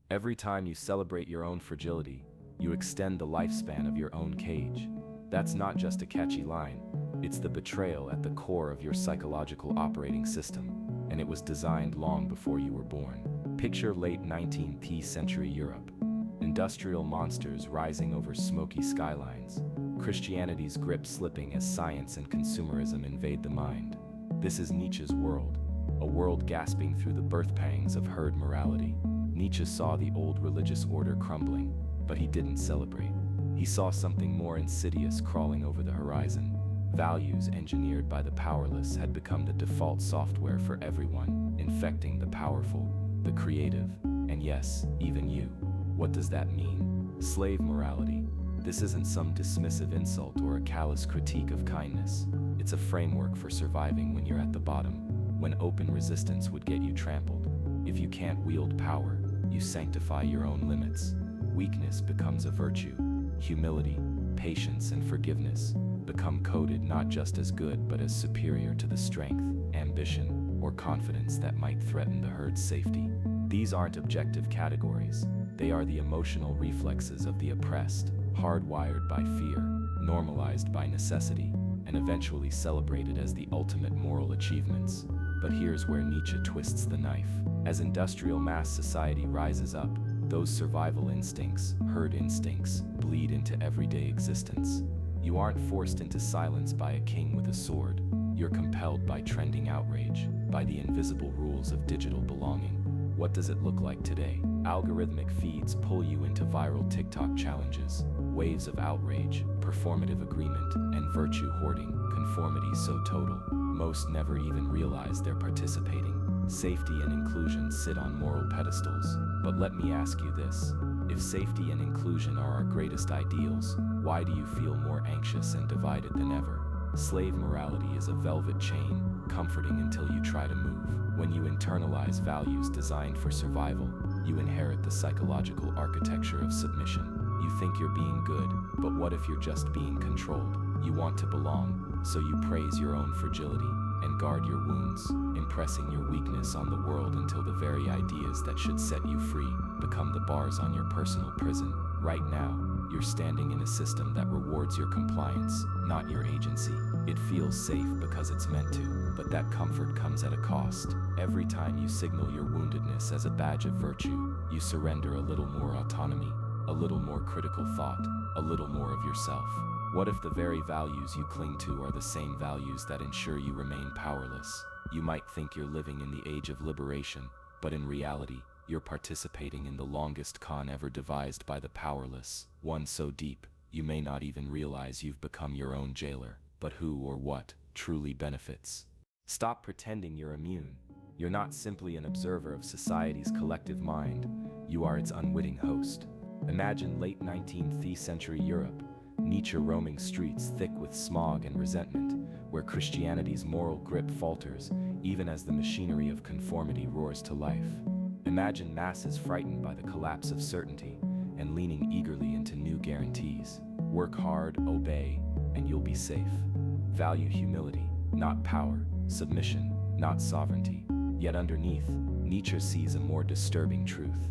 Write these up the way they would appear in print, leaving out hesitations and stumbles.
Every time you celebrate your own fragility, you extend the lifespan of your own cage. That's not just a catchy line, it's the betrayal at the core of your psychological operating system, and it was designed long before you were born. Picture late 19th century Europe. Industrial monsters rising over smoky skylines. Christianity's grip slipping as science and consumerism invade the mind. This is Nietzsche's world, a world gasping through the birth pangs of herd morality. Nietzsche saw the old religious order crumbling, but he didn't celebrate. He saw something more insidious crawling over the horizon. Values engineered by the powerless had become the default software for everyone, infecting the powerful, the creative, and yes, even you. What does that mean? Slave morality. This isn't some dismissive insult or a callous critique of kindness. It's a framework for surviving when you're at the bottom, when open resistance would get you trampled. If you can't wield power, you sanctify your own limits. Weakness becomes a virtue. Humility, patience, and forgiveness become coded not just as good but as superior to the strength, ambition, or confidence that might threaten the herd's safety. These aren't objective categories. They are the emotional reflexes of the oppressed, hardwired by fear, normalized by necessity, and eventually celebrated as the ultimate moral achievements. But here's where Nietzsche twists the knife. As industrial mass society rises up, those survival instincts, herd instincts, bleed into everyday existence. You aren't forced into silence by a king with a sword. You're compelled by trending outrage, by the invisible rules of digital belonging. What does it look like today? Algorithmic feeds pull you into viral TikTok challenges, waves of outrage, performative agreement, and virtue hoarding, conformity so total, most never even realize they're participating. Safety and inclusion sit on moral pedestals. But let me ask you this. If safety and inclusion are our greatest ideals, why do you feel more anxious and divided than ever? Slave morality is a velvet chain, comforting until you try to move. When you internalize values designed for survival, you inherit the psychological architecture of submission. You think you're being good, but what if you're just being controlled? You want to belong, so you praise your own fragility and guard your wounds, impressing your weakness on the world until the very ideas that should set you free become the bars on your personal prison. Right now, you're standing in a system that rewards your compliance, not your agency. It feels safe because it's meant to, but that comfort comes at a cost. Every time you signal your woundedness as a badge of virtue, you surrender a little more autonomy, a little more critical thought, a little more of yourself. What if the very values you cling to are the same values that ensure you remain powerless? You might think you're living in the age of liberation, but in reality, you're participating in the longest con ever devised by the powerless, one so deep, you may not even realize you've become your own jailer. But who or what truly benefits? Stop pretending you're immune. You're not simply an observer of society's collective mind, you are its unwitting host. Imagine late 19th century Europe, Nietzsche roaming streets thick with smog and resentment, where Christianity's moral grip falters, even as the machinery of conformity roars to life. Imagine masses frightened by the collapse of certainty and leaning eagerly into new guarantees. Work hard, obey, and you'll be safe. Value humility, not power, submission, not sovereignty. Yet underneath, Nietzsche sees a more disturbing truth.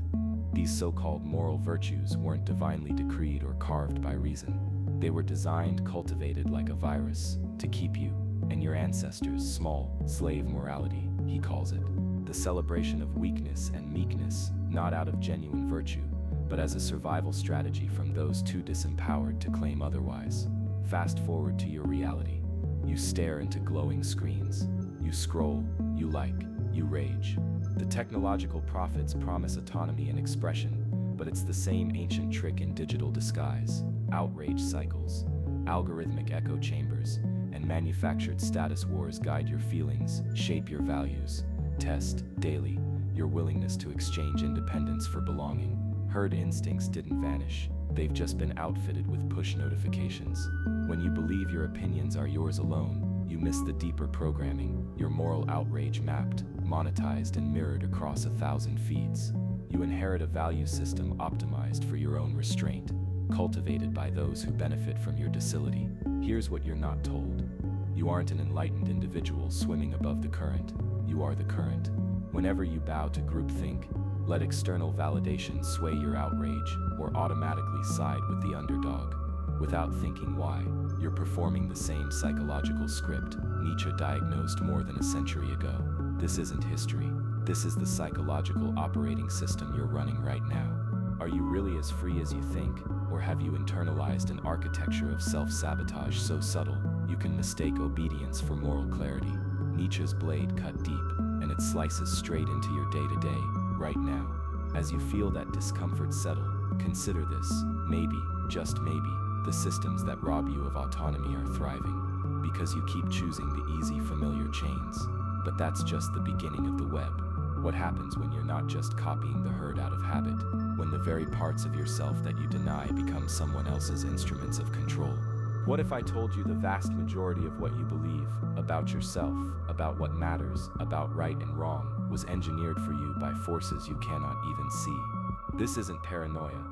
These so-called moral virtues weren't divinely decreed or carved by reason. They were designed, cultivated like a virus, to keep you and your ancestors small. Slave morality, he calls it. The celebration of weakness and meekness, not out of genuine virtue, but as a survival strategy from those too disempowered to claim otherwise. Fast forward to your reality. You stare into glowing screens. You scroll, you like, you rage. The technological prophets promise autonomy and expression, but it's the same ancient trick in digital disguise. Outrage cycles, algorithmic echo chambers, and manufactured status wars guide your feelings, shape your values, test, daily, your willingness to exchange independence for belonging. Herd instincts didn't vanish. They've just been outfitted with push notifications. When you believe your opinions are yours alone, you miss the deeper programming, your moral outrage mapped, monetized, and mirrored across 1,000 feeds. You inherit a value system optimized for your own restraint, cultivated by those who benefit from your docility. Here's what you're not told. You aren't an enlightened individual swimming above the current. You are the current. Whenever you bow to groupthink, Let external validation sway your outrage or automatically side with the underdog. Without thinking why, you're performing the same psychological script Nietzsche diagnosed more than a century ago. This isn't history. This is the psychological operating system you're running right now. Are you really as free as you think, or have you internalized an architecture of self-sabotage so subtle you can mistake obedience for moral clarity? Nietzsche's blade cut deep, and it slices straight into your day-to-day, right now. As you feel that discomfort settle, consider this: maybe, just maybe, the systems that rob you of autonomy are thriving, because you keep choosing the easy, familiar chains. But that's just the beginning of the web. What happens when you're not just copying the herd out of habit, when the very parts of yourself that you deny become someone else's instruments of control? What if I told you the vast majority of what you believe about yourself, about what matters, about right and wrong, was engineered for you by forces you cannot even see? This isn't paranoia.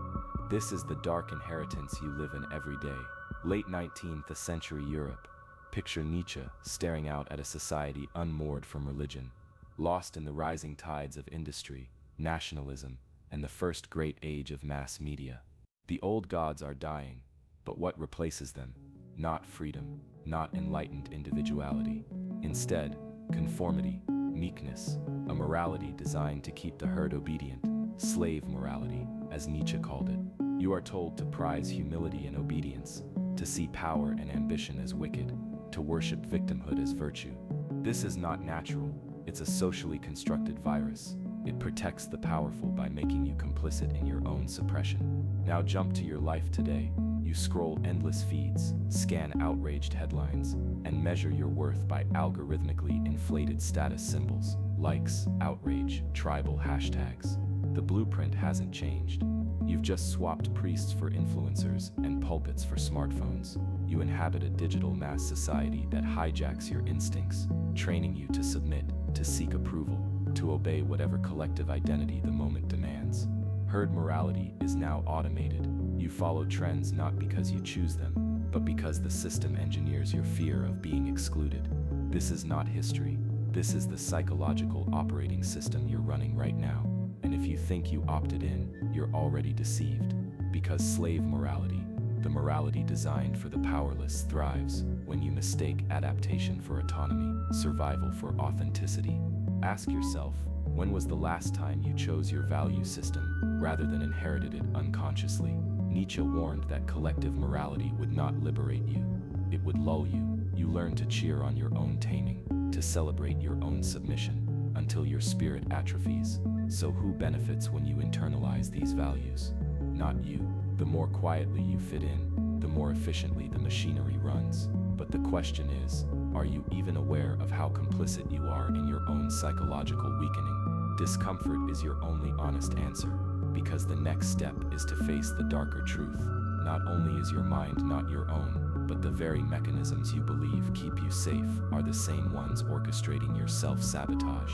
This is the dark inheritance you live in every day. Late 19th century Europe. Picture Nietzsche staring out at a society unmoored from religion, lost in the rising tides of industry, nationalism, and the first great age of mass media. The old gods are dying, but what replaces them? Not freedom, not enlightened individuality. Instead, conformity, meekness, a morality designed to keep the herd obedient, slave morality, as Nietzsche called it. You are told to prize humility and obedience, to see power and ambition as wicked, to worship victimhood as virtue. This is not natural. It's a socially constructed virus. It protects the powerful by making you complicit in your own suppression. Now jump to your life today. You scroll endless feeds, scan outraged headlines, and measure your worth by algorithmically inflated status symbols, likes, outrage, tribal hashtags. The blueprint hasn't changed. You've just swapped priests for influencers and pulpits for smartphones. You inhabit a digital mass society that hijacks your instincts, training you to submit, to seek approval, to obey whatever collective identity the moment demands. Herd morality is now automated. You follow trends not because you choose them, but because the system engineers your fear of being excluded. This is not history. This is the psychological operating system you're running right now. And if you think you opted in, you're already deceived. Because slave morality, the morality designed for the powerless, thrives when you mistake adaptation for autonomy, survival for authenticity. Ask yourself, when was the last time you chose your value system rather than inherited it unconsciously? Nietzsche warned that collective morality would not liberate you. It would lull you. You learn to cheer on your own taming, to celebrate your own submission, until your spirit atrophies. So who benefits when you internalize these values? Not you. The more quietly you fit in, the more efficiently the machinery runs. But the question is, are you even aware of how complicit you are in your own psychological weakening? Discomfort is your only honest answer, because the next step is to face the darker truth. Not only is your mind not your own, but the very mechanisms you believe keep you safe are the same ones orchestrating your self-sabotage.